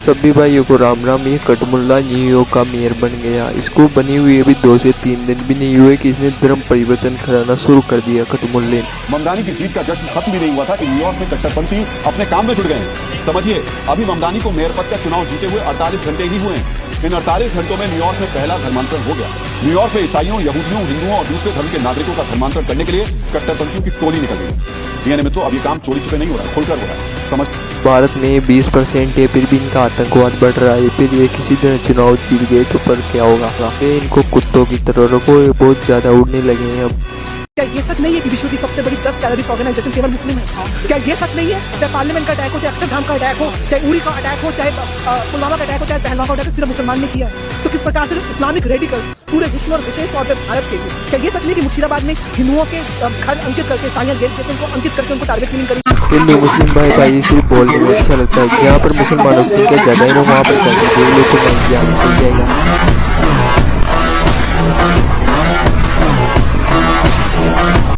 सभी भाइयों को राम राम। ये कटमुल्ला न्यूयॉर्क का मेयर बन गया। इसको बनी हुई अभी 2 से 3 दिन भी नहीं हुए कि इसने धर्म परिवर्तन कराना शुरू कर दिया कटमुल्ले। ममदानी की जीत का जश्न खत्म भी नहीं हुआ था कि न्यूयॉर्क में कट्टरपंथी अपने काम में जुट गए हैं। समझिए, अभी ममदानी को मेयर पद का चुनाव जीते हुए 48 घंटे ही हुए हैं। इन 48 घंटों में न्यूयॉर्क में पहला धर्मांतरण हो गया। न्यूयॉर्क में ईसाइयों, यहूदियों, हिंदुओं और दूसरे धर्म के नागरिकों का धर्मांतरण करने के लिए कट्टरपंथियों की टोली निकल गई। डीएनए में तो अब ये काम चोरी छिपे नहीं हो रहा है, खुलकर हो रहा है। समझ भारत में 20% है, फिर भी इनका आतंकवाद बढ़ रहा है। फिर ये किसी दिन चुनाव जीत गए तो पर क्या होगा। ये इनको कुत्तों की तरह रखो, ये बहुत ज्यादा उड़ने लगे हैं अब। क्या ये सच नहीं है कि विश्व की सबसे बड़ी 10 टेररिस्ट ऑर्गेनाइजेशन केवल मुस्लिम है? क्या ये सच नहीं है चाहे पार्लियामेंट का अटैक हो, चाहे अक्षरधाम का अटैक हो, चाहे उरी का अटैक हो, चाहे पुलवामा का अटैक हो, चाहे पहलगाम का अटैक सिर्फ मुसलमान ने किया है? तो किस प्रकार से इस्लामिक रेडिकल्स पूरे विश्व और विशेष तौर पर भारत के लिए, क्या ये सच नहीं कि मुर्शिदाबाद में हिंदुओं के घर अंकित करके साइया गेट के उनको अंकित करके उनको टारगेट किलिंग करी? हिंदू मुस्लिम भाई भाई सिर्फ बोलने में अच्छा लगता है। जहाँ पर मुसलमानों की संख्या ज्यादा है ना वहाँ पर जाकर देख लो तो नहीं जाएगा।